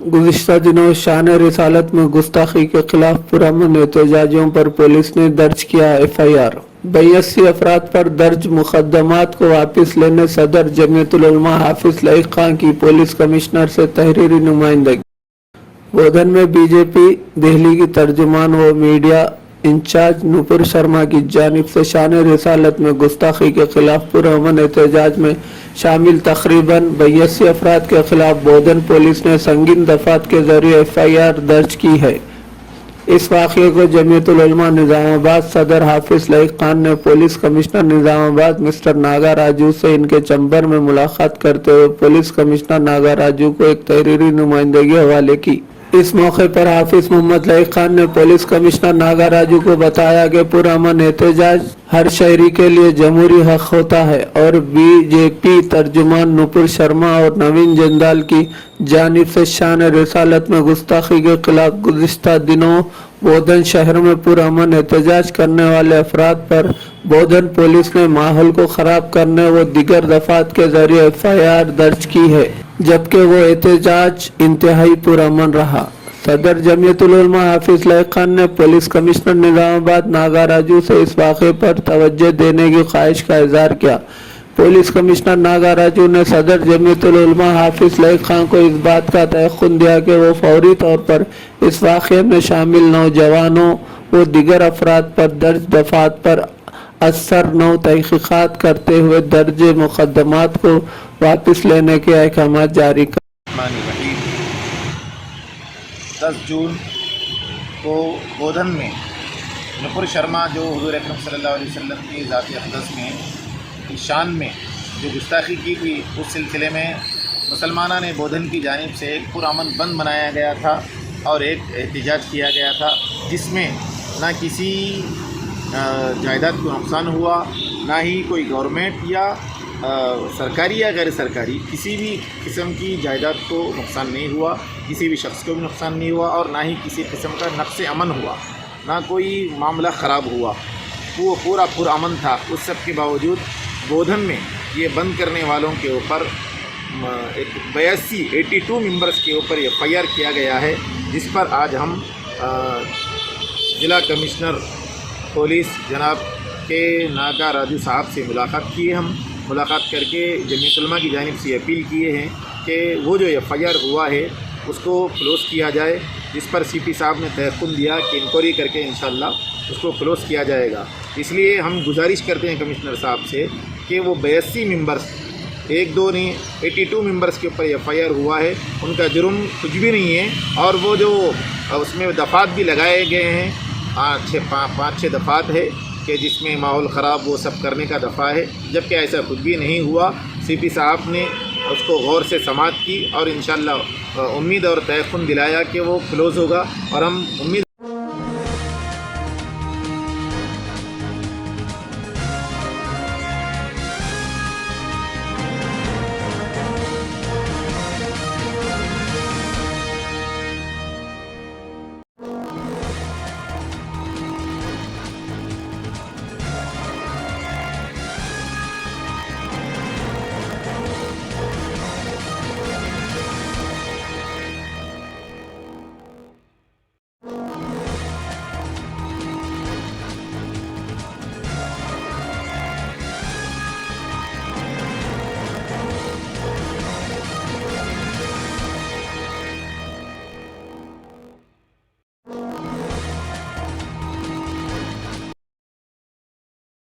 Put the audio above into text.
गुज़िश्ता दिनों शान रिसालत में गुस्ताखी के खिलाफ पुरअमन एहतजाजियों पर पुलिस ने दर्ज किया FIR। 82 अफराद पर दर्ज मुकदमात को वापस लेने सदर जमीयतुल उलमा हाफिज लईक खान की पुलिस कमिश्नर से तहरीरी नुमाइंदगी। बोधन में बीजेपी दिल्ली की तर्जुमान व मीडिया इंचार्ज नूपुर शर्मा की जानिब से शान रिसालत में गुस्ताखी के खिलाफ पुरअमन एहतजाज में शामिल तकरीबन 82 अफराद के खिलाफ बोधन पुलिस ने संगीन दफात के जरिए FIR दर्ज की है। इस वाक़े को जमीयतुल उलमा निज़ामाबाद सदर हाफिज लईक खान ने police commissioner Nizamabad mister Naga Raju से इनके चैम्बर में मुलाकात करते हुए पुलिस कमिश्नर नागा राजू को एक तहरीरी नुमाइंदगी हवाले की। इस मौके पर हाफिज मोहम्मद लईक खान ने पुलिस कमिश्नर नागा राजू को बताया कि पुरअमन एहतजाज हर शहरी के लिए जमहूरी हक होता है और बीजेपी तर्जुमान नूपुर शर्मा और नवीन जंदाल की जानिब से शान रिसालत में गुस्ताखी के खिलाफ गुज़िश्ता दिनों बोधन शहर में पुरअमन एहतजाज करने वाले अफराद पर बोधन पुलिस ने माहौल को खराब करने व दीगर दफात के जरिए FIR दर्ज की है, जबकि वो एहतजाज इंतहाई पुरअमन रहा। सदर जमीयतुल उलमा हाफिज लईक खान ने पुलिस कमिश्नर निज़ामाबाद नागा राजू से इस वाक़े पर तवज्जो देने की ख्वाहिश का इज़हार किया। पुलिस कमिश्नर नागा राजू ने सदर जमीयतुल उलमा हाफिज लईक खान को इस बात का तयक़ुन दिया कि वो फौरी तौर पर इस वाक़े में शामिल नौजवानों व दीगर अफराद पर दर्ज दफात पर असर नौ तहक़ीक़ात करते हुए दर्ज मुक़दमात को वापस लेने के अहकाम जारी कर। 10 जून को बोधन में नूपुर शर्मा जो हुज़ूर अकरम सल्लल्लाहु अलैहि वसल्लम की ज़ात अक़दस में की शान में जो गुस्ताखी की थी, उस सिलसिले में मुसलमाना ने बोधन की जानिब से एक पुरअमन बंद बनाया गया था और एक एहतजाज किया गया था, जिसमें ना किसी जायदाद को नुकसान हुआ, ना ही कोई गवर्नमेंट या सरकारी या गैर सरकारी किसी भी किस्म की जायदाद को नुकसान नहीं हुआ, किसी भी शख्स को भी नुकसान नहीं हुआ और ना ही किसी किस्म का नक्स अमन हुआ, ना कोई मामला ख़राब हुआ। वो पूरा पुरअमन था। उस सब के बावजूद बोधन में ये बंद करने वालों के ऊपर 82 मेंबर्स के ऊपर FIR किया गया है, जिस पर आज हम ज़िला कमिश्नर पुलिस जनाब के नागा राजू साहब से मुलाकात की है। हम मुलाकात करके जमीयत उलमा की जानिब से अपील किए हैं कि वो जो FIR हुआ है उसको क्लोज़ किया जाए, जिस पर CP साहब ने तयक़ुन दिया कि इंक्वायरी करके इंशाअल्लाह उसको क्लोज़ किया जाएगा। इसलिए हम गुजारिश करते हैं कमिश्नर साहब से कि वो 82 मेंबर्स, एक दो नहीं 82 मेंबर्स के ऊपर FIR हुआ है, उनका जुर्म कुछ भी नहीं है और वो जो उसमें दफ़ात भी लगाए गए हैं, 5-6 दफ़ात है कि जिसमें माहौल ख़राब वो सब करने का दफ़ा है, जबकि ऐसा कुछ भी नहीं हुआ। CP साहब ने उसको गौर से समाअत की और इंशाअल्लाह उम्मीद और तयक़ुन दिलाया कि वो क्लोज़ होगा और हम उम्मीद